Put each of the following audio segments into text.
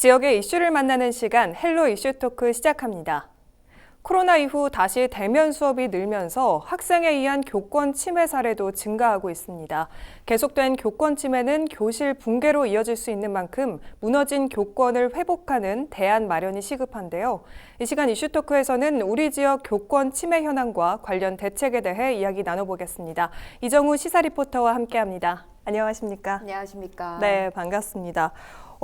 지역의 이슈를 만나는 시간 헬로 이슈 토크 시작합니다. 코로나 이후 다시 대면 수업이 늘면서 학생에 의한 교권 침해 사례도 증가하고 있습니다. 계속된 교권 침해는 교실 붕괴로 이어질 수 있는 만큼 무너진 교권을 회복하는 대안 마련이 시급한데요. 이 시간 이슈 토크에서는 우리 지역 교권 침해 현황과 관련 대책에 대해 이야기 나눠보겠습니다. 이정우 시사 리포터와 함께합니다. 안녕하십니까? 안녕하십니까? 네, 반갑습니다.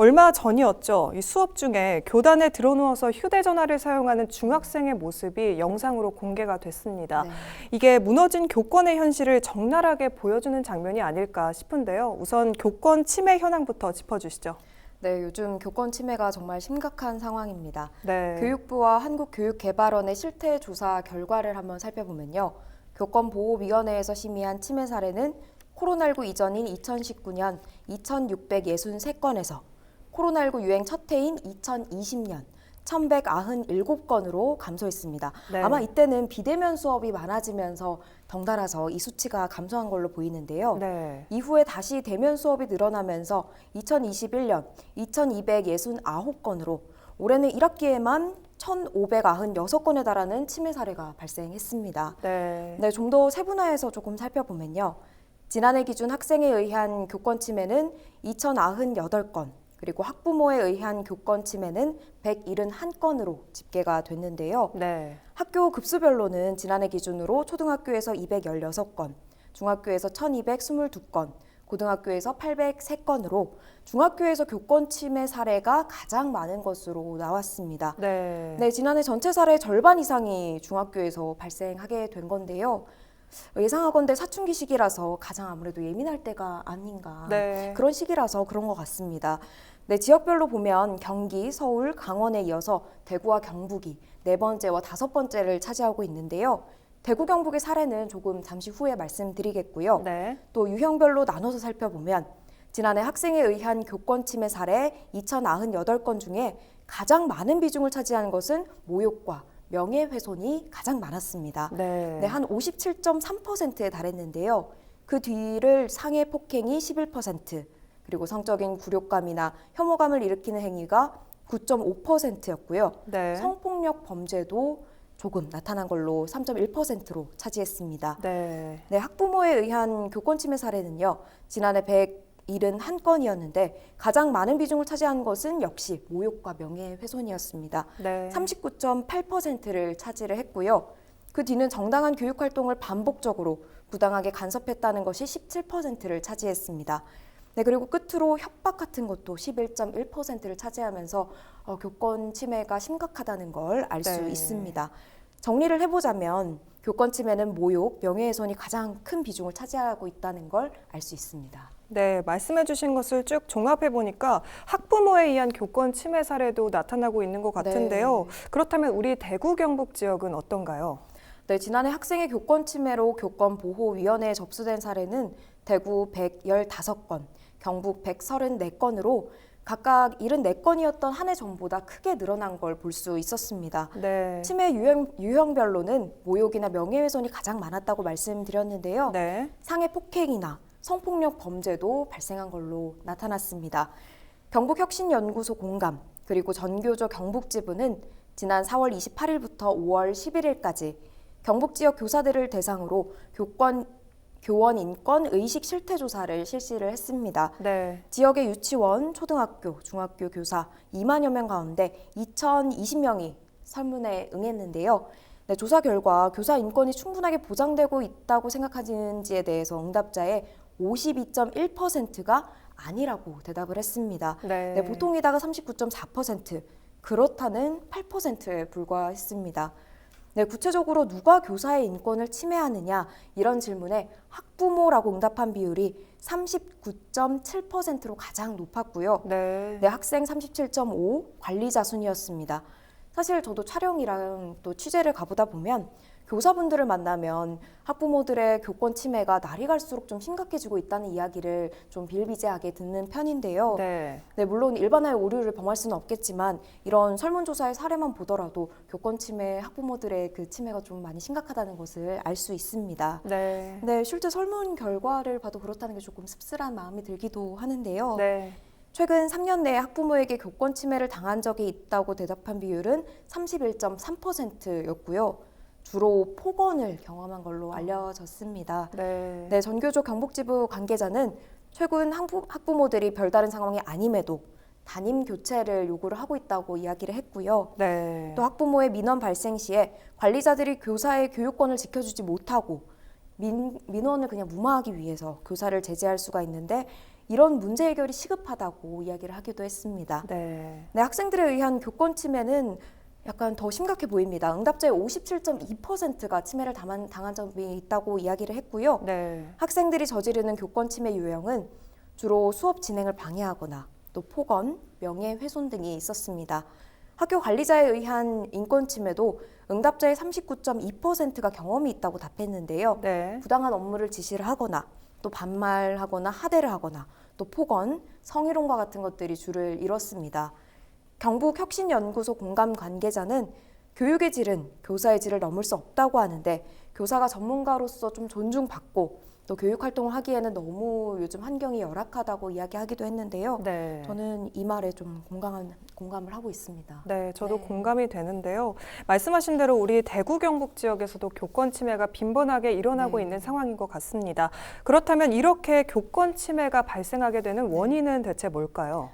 얼마 전이었죠. 이 수업 중에 교단에 들어누워서 휴대전화를 사용하는 중학생의 모습이 영상으로 공개가 됐습니다. 네. 이게 무너진 교권의 현실을 적나라하게 보여주는 장면이 아닐까 싶은데요. 우선 교권 침해 현황부터 짚어주시죠. 네, 요즘 교권 침해가 정말 심각한 상황입니다. 네. 교육부와 한국교육개발원의 실태 조사 결과를 한번 살펴보면요. 교권보호위원회에서 심의한 침해 사례는 코로나19 이전인 2019년 2,663건에서 코로나19 유행 첫 해인 2020년 1,197건으로 감소했습니다. 네. 아마 이때는 비대면 수업이 많아지면서 덩달아서 이 수치가 감소한 걸로 보이는데요. 네. 이후에 다시 대면 수업이 늘어나면서 2021년 2,269건으로 올해는 1학기에만 1,596건에 달하는 침해 사례가 발생했습니다. 네. 좀 더 세분화해서 조금 살펴보면요. 지난해 기준 학생에 의한 교권 침해는 2,098건, 그리고 학부모에 의한 교권 침해는 171건으로 집계가 됐는데요. 네. 학교 급수별로는 지난해 기준으로 초등학교에서 216건, 중학교에서 1,222건, 고등학교에서 803건으로 중학교에서 교권 침해 사례가 가장 많은 것으로 나왔습니다. 네. 지난해 전체 사례 절반 이상이 중학교에서 발생하게 된 건데요. 예상하건대 사춘기 시기라서 가장 아무래도 예민할 때가 아닌가. 네. 그런 시기라서 그런 것 같습니다. 지역별로 보면 경기, 서울, 강원에 이어서 대구와 경북이 네 번째와 다섯 번째를 차지하고 있는데요. 대구, 경북의 사례는 조금 잠시 후에 말씀드리겠고요. 네. 또 유형별로 나눠서 살펴보면 지난해 학생에 의한 교권 침해 사례 2,098건 중에 가장 많은 비중을 차지하는 것은 모욕과 명예훼손이 가장 많았습니다. 네. 한 57.3%에 달했는데요. 그 뒤를 상해 폭행이 11%, 그리고 성적인 굴욕감이나 혐오감을 일으키는 행위가 9.5%였고요. 네. 성폭력 범죄도 조금 나타난 걸로 3.1%로 차지했습니다. 네. 학부모에 의한 교권 침해 사례는요. 지난해 171건이었는데 가장 많은 비중을 차지한 것은 역시 모욕과 명예훼손이었습니다. 네. 39.8%를 차지를 했고요. 그 뒤는 정당한 교육활동을 반복적으로 부당하게 간섭했다는 것이 17%를 차지했습니다. 그리고 끝으로 협박 같은 것도 11.1%를 차지하면서 교권 침해가 심각하다는 걸 알 수 네. 있습니다. 정리를 해보자면 교권 침해는 모욕, 명예훼손이 가장 큰 비중을 차지하고 있다는 걸 알 수 있습니다. 네, 말씀해 주신 것을 쭉 종합해 보니까 학부모에 의한 교권 침해 사례도 나타나고 있는 것 같은데요. 네. 그렇다면 우리 대구 경북 지역은 어떤가요? 지난해 학생의 교권 침해로 교권보호위원회에 접수된 사례는 대구 115건, 경북 134건으로 각각 74건이었던 한 해 전보다 크게 늘어난 걸 볼 수 있었습니다. 네. 침해 유형별로는 모욕이나 명예훼손이 가장 많았다고 말씀드렸는데요. 네. 상해 폭행이나 성폭력 범죄도 발생한 걸로 나타났습니다. 경북혁신연구소 공감, 그리고 전교조 경북지부는 지난 4월 28일부터 5월 11일까지 경북 지역 교사들을 대상으로 교원 인권 의식 실태 조사를 실시를 했습니다. 네. 지역의 유치원, 초등학교, 중학교 교사 2만여 명 가운데 2,020명이 설문에 응했는데요. 조사 결과 교사 인권이 충분하게 보장되고 있다고 생각하는지에 대해서 응답자의 52.1%가 아니라고 대답을 했습니다. 네. 보통이다가 39.4%, 그렇다는 8%에 불과했습니다. 구체적으로 누가 교사의 인권을 침해하느냐 이런 질문에 학부모라고 응답한 비율이 39.7%로 가장 높았고요. 네. 학생 37.5, 관리자 순이었습니다. 사실 저도 촬영이랑 또 취재를 가보다 보면 교사분들을 만나면 학부모들의 교권 침해가 날이 갈수록 좀 심각해지고 있다는 이야기를 좀 비일비재하게 듣는 편인데요. 네. 물론 일반화의 오류를 범할 수는 없겠지만 이런 설문조사의 사례만 보더라도 교권 침해, 학부모들의 그 침해가 좀 많이 심각하다는 것을 알 수 있습니다. 네. 실제 설문 결과를 봐도 그렇다는 게 조금 씁쓸한 마음이 들기도 하는데요. 네. 최근 3년 내에 학부모에게 교권 침해를 당한 적이 있다고 대답한 비율은 31.3%였고요. 주로 폭언을 경험한 걸로 알려졌습니다. 네. 전교조 경북지부 관계자는 최근 학부모들이 별다른 상황이 아님에도 담임 교체를 요구를 하고 있다고 이야기를 했고요. 네. 또 학부모의 민원 발생 시에 관리자들이 교사의 교육권을 지켜주지 못하고 민원을 그냥 무마하기 위해서 교사를 제재할 수가 있는데 이런 문제 해결이 시급하다고 이야기를 하기도 했습니다. 네. 학생들에 의한 교권 침해는 약간 더 심각해 보입니다. 응답자의 57.2%가 침해를 당한 적이 있다고 이야기를 했고요. 네. 학생들이 저지르는 교권 침해 유형은 주로 수업 진행을 방해하거나 또 폭언, 명예훼손 등이 있었습니다. 학교 관리자에 의한 인권 침해도 응답자의 39.2%가 경험이 있다고 답했는데요. 네. 부당한 업무를 지시를 하거나 또 반말하거나 하대를 하거나 또 폭언, 성희롱과 같은 것들이 주를 이뤘습니다. 경북혁신연구소 공감 관계자는 교육의 질은 교사의 질을 넘을 수 없다고 하는데 교사가 전문가로서 좀 존중받고 또 교육 활동을 하기에는 너무 요즘 환경이 열악하다고 이야기하기도 했는데요. 네. 저는 이 말에 좀 공감을 하고 있습니다. 네, 저도 네. 공감이 되는데요. 말씀하신 대로 우리 대구 경북 지역에서도 교권 침해가 빈번하게 일어나고 네. 있는 상황인 것 같습니다. 그렇다면 이렇게 교권 침해가 발생하게 되는 원인은 대체 뭘까요?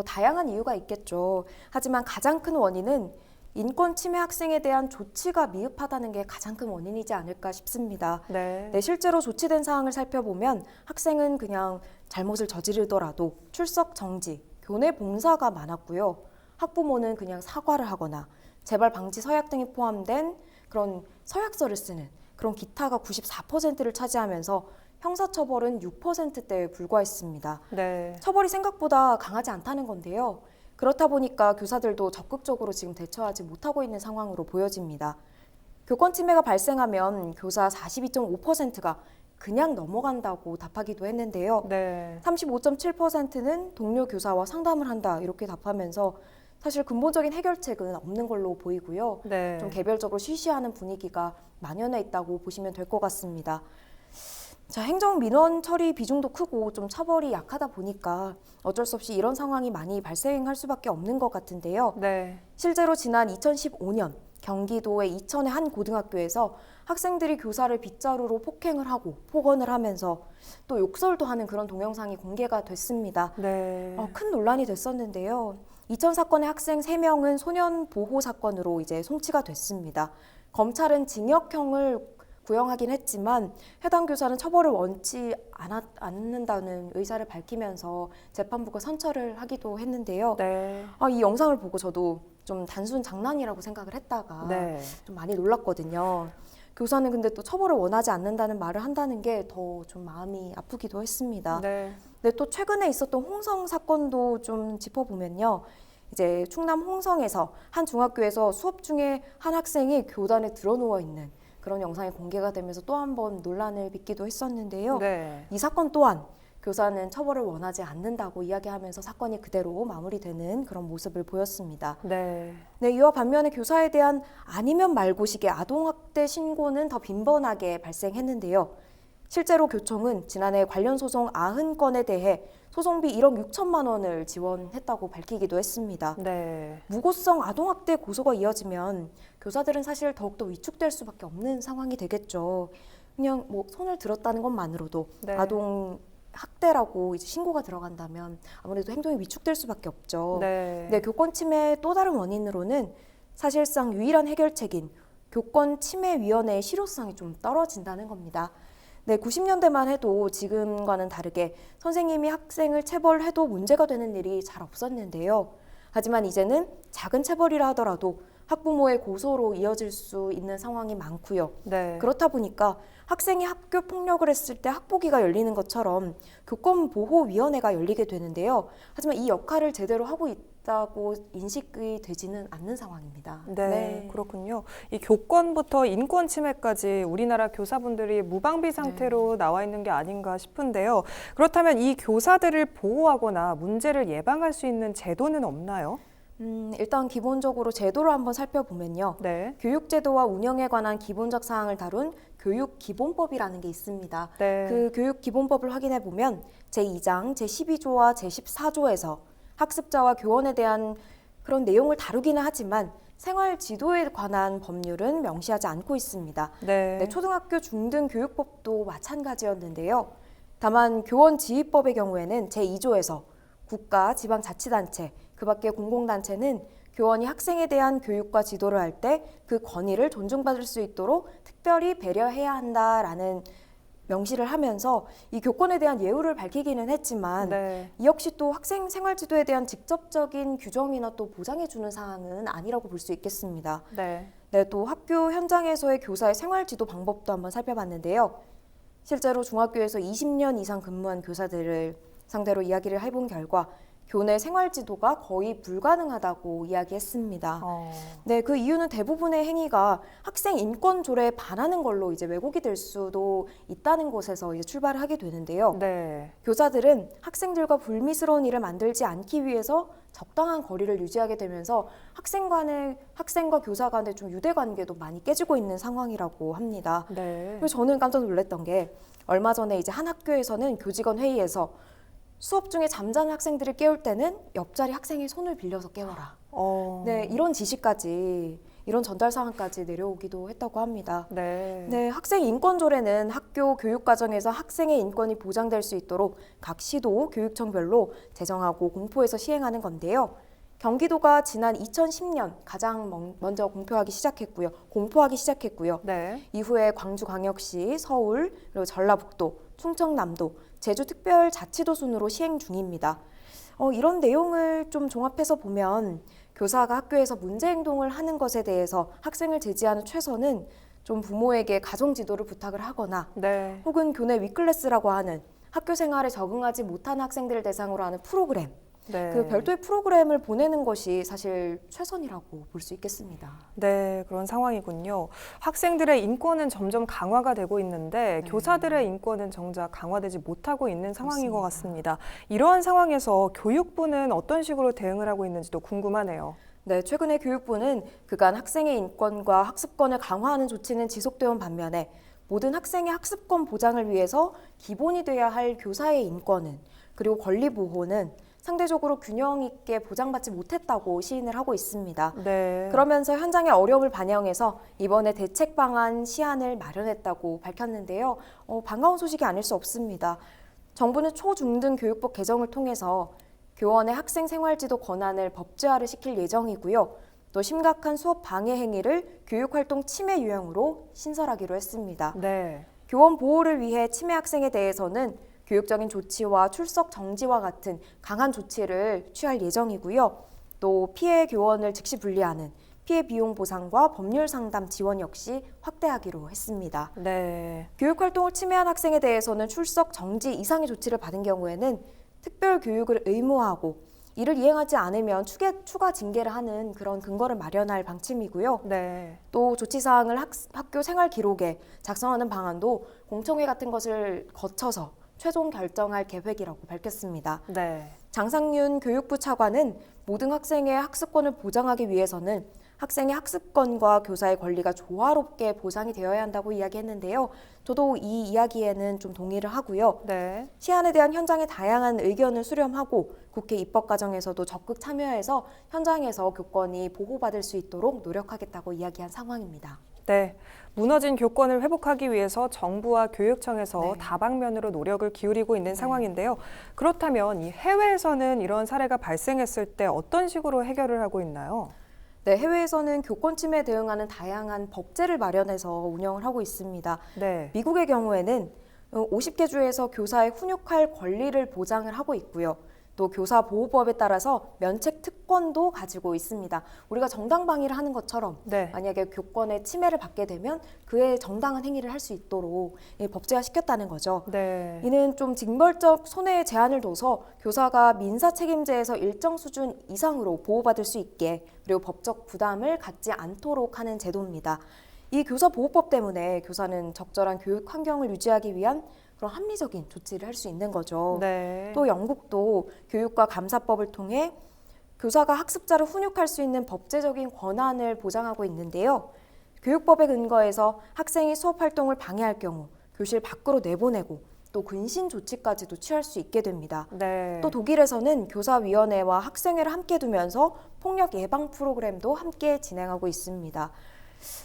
다양한 이유가 있겠죠. 하지만 가장 큰 원인은 인권 침해 학생에 대한 조치가 미흡하다는 게 가장 큰 원인이지 않을까 싶습니다. 네. 실제로 조치된 사항을 살펴보면 학생은 그냥 잘못을 저지르더라도 출석 정지, 교내 봉사가 많았고요. 학부모는 그냥 사과를 하거나 재발 방지 서약 등이 포함된 그런 서약서를 쓰는 그런 기타가 94%를 차지하면서 형사처벌은 6%대에 불과했습니다. 네. 처벌이 생각보다 강하지 않다는 건데요. 그렇다 보니까 교사들도 적극적으로 지금 대처하지 못하고 있는 상황으로 보여집니다. 교권 침해가 발생하면 교사 42.5%가 그냥 넘어간다고 답하기도 했는데요. 네. 35.7%는 동료 교사와 상담을 한다 이렇게 답하면서 사실 근본적인 해결책은 없는 걸로 보이고요. 네. 좀 개별적으로 쉬쉬하는 분위기가 만연해 있다고 보시면 될 것 같습니다. 행정 민원 처리 비중도 크고 좀 처벌이 약하다 보니까 어쩔 수 없이 이런 상황이 많이 발생할 수밖에 없는 것 같은데요. 네. 실제로 지난 2015년 경기도의 이천의 한 고등학교에서 학생들이 교사를 빗자루로 폭행을 하고 폭언을 하면서 또 욕설도 하는 그런 동영상이 공개가 됐습니다. 네. 큰 논란이 됐었는데요. 이천 사건의 학생 3명은 소년 보호 사건으로 이제 송치가 됐습니다. 검찰은 징역형을 구형하긴 했지만 해당 교사는 처벌을 원치 않는다는 의사를 밝히면서 재판부가 선처를 하기도 했는데요. 네. 이 영상을 보고 저도 좀 단순 장난이라고 생각을 했다가 네. 좀 많이 놀랐거든요. 교사는 근데 또 처벌을 원하지 않는다는 말을 한다는 게 더 좀 마음이 아프기도 했습니다. 네. 근데 또 최근에 있었던 홍성 사건도 좀 짚어보면요. 이제 충남 홍성에서 한 중학교에서 수업 중에 한 학생이 교단에 드러누워 있는 그런 영상이 공개가 되면서 또 한 번 논란을 빚기도 했었는데요. 네. 이 사건 또한 교사는 처벌을 원하지 않는다고 이야기하면서 사건이 그대로 마무리되는 그런 모습을 보였습니다. 네. 이와 반면에 교사에 대한 아니면 말고식의 아동학대 신고는 더 빈번하게 발생했는데요. 실제로 교총은 지난해 관련 소송 90건에 대해 소송비 1억 6천만 원을 지원했다고 밝히기도 했습니다. 네. 무고성 아동학대 고소가 이어지면 교사들은 사실 더욱더 위축될 수밖에 없는 상황이 되겠죠. 그냥 손을 들었다는 것만으로도 네. 아동 학대라고 이제 신고가 들어간다면 아무래도 행동이 위축될 수밖에 없죠. 네. 교권 침해의 또 다른 원인으로는 사실상 유일한 해결책인 교권 침해위원회의 실효성이 좀 떨어진다는 겁니다. 90년대만 해도 지금과는 다르게 선생님이 학생을 체벌해도 문제가 되는 일이 잘 없었는데요. 하지만 이제는 작은 체벌이라 하더라도 학부모의 고소로 이어질 수 있는 상황이 많고요. 네. 그렇다 보니까 학생이 학교 폭력을 했을 때 학보기가 열리는 것처럼 교권보호위원회가 열리게 되는데요. 하지만 이 역할을 제대로 하고 있다고 인식이 되지는 않는 상황입니다. 네, 그렇군요. 이 교권부터 인권 침해까지 우리나라 교사분들이 무방비 상태로 나와 있는 게 아닌가 싶은데요. 그렇다면 이 교사들을 보호하거나 문제를 예방할 수 있는 제도는 없나요? 일단 기본적으로 제도를 한번 살펴보면요. 네. 교육제도와 운영에 관한 기본적 사항을 다룬 교육기본법이라는 게 있습니다. 네. 그 교육기본법을 확인해 보면 제2장, 제12조와 제14조에서 학습자와 교원에 대한 그런 내용을 다루기는 하지만 생활 지도에 관한 법률은 명시하지 않고 있습니다. 네. 초등학교 중등 교육법도 마찬가지였는데요. 다만 교원 지휘법의 경우에는 제2조에서 국가, 지방자치단체, 그 밖의 공공단체는 교원이 학생에 대한 교육과 지도를 할 때 그 권위를 존중받을 수 있도록 특별히 배려해야 한다라는 명시를 하면서 이 교권에 대한 예우를 밝히기는 했지만 네. 이 역시 또 학생 생활 지도에 대한 직접적인 규정이나 또 보장해주는 사항은 아니라고 볼 수 있겠습니다. 네. 네, 또 학교 현장에서의 교사의 생활 지도 방법도 한번 살펴봤는데요. 실제로 중학교에서 20년 이상 근무한 교사들을 상대로 이야기를 해본 결과 교내 생활 지도가 거의 불가능하다고 이야기했습니다. 네, 그 이유는 대부분의 행위가 학생 인권 조례에 반하는 걸로 이제 왜곡이 될 수도 있다는 것에서 이제 출발을 하게 되는데요. 네. 교사들은 학생들과 불미스러운 일을 만들지 않기 위해서 적당한 거리를 유지하게 되면서 학생과 교사 간의 좀 유대 관계도 많이 깨지고 있는 상황이라고 합니다. 네. 그래서 저는 깜짝 놀랐던 게 얼마 전에 이제 한 학교에서는 교직원 회의에서 수업 중에 잠자는 학생들을 깨울 때는 옆자리 학생의 손을 빌려서 깨워라. 네, 이런 지시까지, 이런 전달 사항까지 내려오기도 했다고 합니다. 네. 네, 학생 인권 조례는 학교 교육 과정에서 학생의 인권이 보장될 수 있도록 각 시도 교육청별로 제정하고 공포해서 시행하는 건데요. 경기도가 지난 2010년 가장 먼저 공포하기 시작했고요. 네. 이후에 광주광역시, 서울, 그리고 전라북도, 충청남도, 제주특별자치도 순으로 시행 중입니다. 이런 내용을 좀 종합해서 보면 교사가 학교에서 문제 행동을 하는 것에 대해서 학생을 제지하는 최선은 좀 부모에게 가정 지도를 부탁을 하거나 네. 혹은 교내 위클래스라고 하는 학교 생활에 적응하지 못하는 학생들을 대상으로 하는 프로그램, 네. 그 별도의 프로그램을 보내는 것이 사실 최선이라고 볼 수 있겠습니다. 네, 그런 상황이군요. 학생들의 인권은 점점 강화가 되고 있는데 교사들의 인권은 정작 강화되지 못하고 있는 상황인 것 같습니다. 이러한 상황에서 교육부는 어떤 식으로 대응을 하고 있는지도 궁금하네요. 네, 최근에 교육부는 그간 학생의 인권과 학습권을 강화하는 조치는 지속되어 온 반면에 모든 학생의 학습권 보장을 위해서 기본이 돼야 할 교사의 인권은 그리고 권리 보호는 상대적으로 균형 있게 보장받지 못했다고 시인을 하고 있습니다. 네. 그러면서 현장의 어려움을 반영해서 이번에 대책 방안 시안을 마련했다고 밝혔는데요. 반가운 소식이 아닐 수 없습니다. 정부는 초중등 교육법 개정을 통해서 교원의 학생 생활지도 권한을 법제화를 시킬 예정이고요. 또 심각한 수업 방해 행위를 교육활동 침해 유형으로 신설하기로 했습니다. 네. 교원 보호를 위해 침해 학생에 대해서는 교육적인 조치와 출석 정지와 같은 강한 조치를 취할 예정이고요. 또 피해 교원을 즉시 분리하는 피해 비용 보상과 법률 상담 지원 역시 확대하기로 했습니다. 네. 교육활동을 침해한 학생에 대해서는 출석 정지 이상의 조치를 받은 경우에는 특별 교육을 의무화하고 이를 이행하지 않으면 추가 징계를 하는 그런 근거를 마련할 방침이고요. 네. 또 조치사항을 학교 생활 기록에 작성하는 방안도 공청회 같은 것을 거쳐서 최종 결정할 계획이라고 밝혔습니다. 네. 장상윤 교육부 차관은 모든 학생의 학습권을 보장하기 위해서는 학생의 학습권과 교사의 권리가 조화롭게 보장이 되어야 한다고 이야기했는데요. 저도 이 이야기에는 좀 동의를 하고요. 네. 시안에 대한 현장의 다양한 의견을 수렴하고 국회 입법 과정에서도 적극 참여해서 현장에서 교권이 보호받을 수 있도록 노력하겠다고 이야기한 상황입니다. 네. 무너진 교권을 회복하기 위해서 정부와 교육청에서 다방면으로 노력을 기울이고 있는 상황인데요. 그렇다면 이 해외에서는 이런 사례가 발생했을 때 어떤 식으로 해결을 하고 있나요? 네, 해외에서는 교권 침해에 대응하는 다양한 법제를 마련해서 운영을 하고 있습니다. 네. 미국의 경우에는 50개 주에서 교사의 훈육할 권리를 보장을 하고 있고요. 또 교사보호법에 따라서 면책 특권도 가지고 있습니다. 우리가 정당방위를 하는 것처럼 만약에 교권의 침해를 받게 되면 그의 정당한 행위를 할 수 있도록 법제화시켰다는 거죠. 네. 이는 좀 징벌적 손해에 제한을 둬서 교사가 민사책임제에서 일정 수준 이상으로 보호받을 수 있게 그리고 법적 부담을 갖지 않도록 하는 제도입니다. 이 교사보호법 때문에 교사는 적절한 교육 환경을 유지하기 위한 그런 합리적인 조치를 할 수 있는 거죠. 네. 또 영국도 교육과 감사법을 통해 교사가 학습자를 훈육할 수 있는 법제적인 권한을 보장하고 있는데요. 교육법에 근거해서 학생이 수업 활동을 방해할 경우 교실 밖으로 내보내고 또 근신 조치까지도 취할 수 있게 됩니다. 네. 또 독일에서는 교사위원회와 학생회를 함께 두면서 폭력 예방 프로그램도 함께 진행하고 있습니다.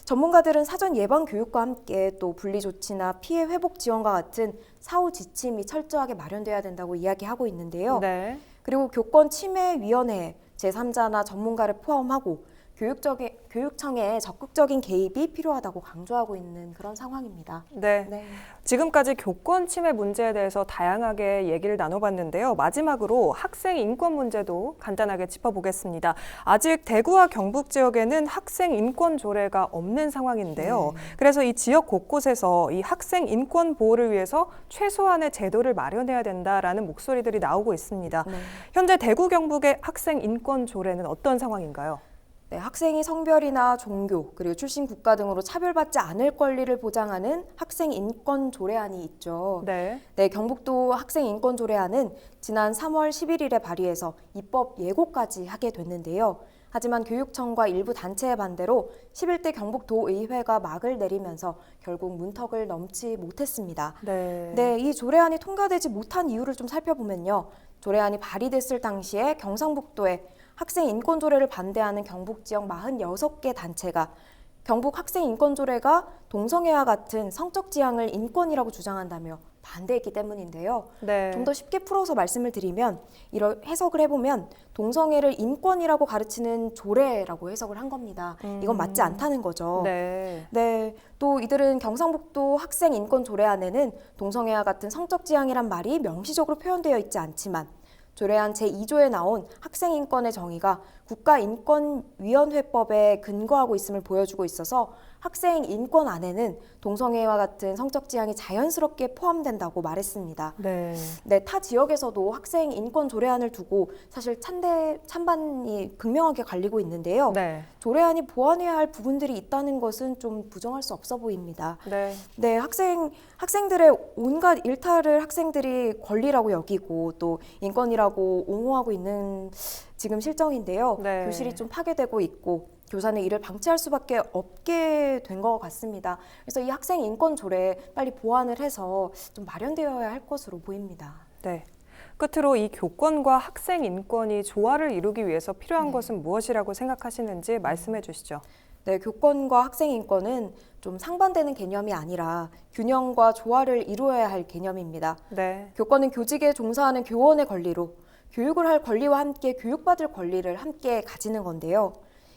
전문가들은 사전 예방 교육과 함께 또 분리 조치나 피해 회복 지원과 같은 사후 지침이 철저하게 마련돼야 된다고 이야기하고 있는데요. 네. 그리고 교권 침해 위원회 제3자나 전문가를 포함하고 교육청의 적극적인 개입이 필요하다고 강조하고 있는 그런 상황입니다. 네. 네. 지금까지 교권 침해 문제에 대해서 다양하게 얘기를 나눠봤는데요. 마지막으로 학생 인권 문제도 간단하게 짚어보겠습니다. 아직 대구와 경북 지역에는 학생 인권 조례가 없는 상황인데요. 그래서 이 지역 곳곳에서 이 학생 인권 보호를 위해서 최소한의 제도를 마련해야 된다라는 목소리들이 나오고 있습니다. 네. 현재 대구 경북의 학생 인권 조례는 어떤 상황인가요? 네, 학생이 성별이나 종교 그리고 출신 국가 등으로 차별받지 않을 권리를 보장하는 학생 인권 조례안이 있죠. 네. 네, 경북도 학생 인권 조례안은 지난 3월 11일에 발의해서 입법 예고까지 하게 됐는데요. 하지만 교육청과 일부 단체의 반대로 11대 경북도의회가 막을 내리면서 결국 문턱을 넘지 못했습니다. 네, 이 조례안이 통과되지 못한 이유를 좀 살펴보면요. 조례안이 발의됐을 당시에 경상북도에 학생 인권 조례를 반대하는 경북 지역 46개 단체가 경북 학생 인권 조례가 동성애와 같은 성적 지향을 인권이라고 주장한다며 반대했기 때문인데요. 네. 좀 더 쉽게 풀어서 말씀을 드리면 이런 해석을 해보면 동성애를 인권이라고 가르치는 조례라고 해석을 한 겁니다. 이건 맞지 않다는 거죠. 네. 네, 또 이들은 경상북도 학생 인권 조례안에는 동성애와 같은 성적 지향이란 말이 명시적으로 표현되어 있지 않지만 조례안 제2조에 나온 학생인권의 정의가 국가인권위원회법에 근거하고 있음을 보여주고 있어서 학생인권 안에는 동성애와 같은 성적 지향이 자연스럽게 포함된다고 말했습니다. 네. 네, 타 지역에서도 학생인권 조례안을 두고 사실 찬반이 극명하게 갈리고 있는데요. 네. 조례안이 보완해야 할 부분들이 있다는 것은 좀 부정할 수 없어 보입니다. 네. 네, 학생들의 온갖 일탈을 학생들이 권리라고 여기고 또 인권이라고 옹호하고 있는 지금 실정인데요. 네. 교실이 좀 파괴되고 있고 교사는 이를 방치할 수밖에 없게 된 것 같습니다. 그래서 이 학생 인권 조례 빨리 보완을 해서 좀 마련되어야 할 것으로 보입니다. 네. 끝으로 이 교권과 학생 인권이 조화를 이루기 위해서 필요한 것은 무엇이라고 생각하시는지 말씀해 주시죠. 네, 교권과 학생 인권은 좀 상반되는 개념이 아니라 균형과 조화를 이루어야 할 개념입니다. 네. 교권은 교직에 종사하는 교원의 권리로 교육을 할 권리와 함께 교육받을 권리를 함께 가지는 건데요.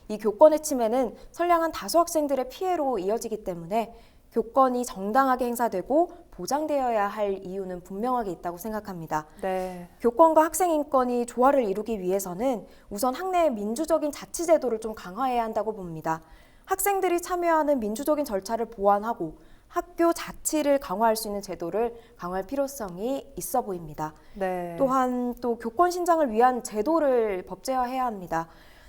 이 교권의 침해는 선량한 다수 학생들의 피해로 이어지기 때문에 교권이 정당하게 행사되고 보장되어야 할 이유는 분명하게 있다고 생각합니다. 네. 교권과 학생 인권이 조화를 이루기 위해서는 우선 학내의 민주적인 자치 제도를 좀 강화해야 한다고 봅니다. 학생들이 참여하는 민주적인 절차를 보완하고 학교 자치를 강화할 수 있는 제도를 강화할 필요성이 있어 보입니다. 네. 또한 또 교권 신장을 위한 제도를 법제화해야 합니다.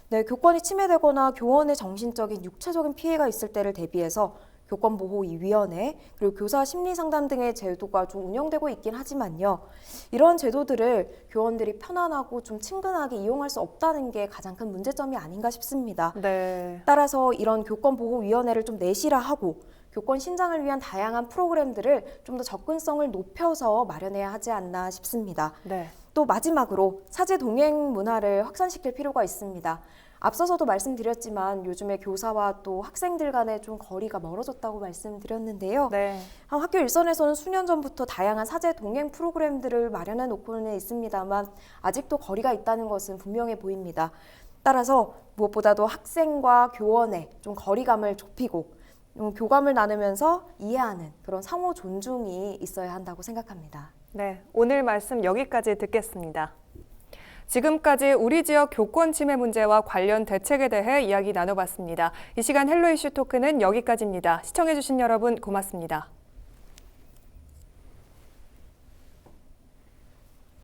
네, 교권이 침해되거나 교원의 정신적인, 육체적인 피해가 있을 때를 대비해서 교권보호위원회 그리고 교사 심리상담 등의 제도가 좀 운영되고 있긴 하지만요. 이런 제도들을 교원들이 편안하고 좀 친근하게 이용할 수 없다는 게 가장 큰 문제점이 아닌가 싶습니다. 네. 따라서 이런 교권보호위원회를 좀 내실화하고 교권 신장을 위한 다양한 프로그램들을 좀 더 접근성을 높여서 마련해야 하지 않나 싶습니다. 네. 또 마지막으로 사제 동행 문화를 확산시킬 필요가 있습니다. 앞서서도 말씀드렸지만 요즘에 교사와 또 학생들 간에 좀 거리가 멀어졌다고 말씀드렸는데요. 네. 학교 일선에서는 수년 전부터 다양한 사제 동행 프로그램들을 마련해 놓고는 있습니다만 아직도 거리가 있다는 것은 분명해 보입니다. 따라서 무엇보다도 학생과 교원의 좀 거리감을 좁히고 교감을 나누면서 이해하는 그런 상호 존중이 있어야 한다고 생각합니다. 네. 오늘 말씀 여기까지 듣겠습니다. 지금까지 우리 지역 교권 침해 문제와 관련 대책에 대해 이야기 나눠봤습니다. 이 시간 헬로 이슈 토크는 여기까지입니다. 시청해주신 여러분 고맙습니다.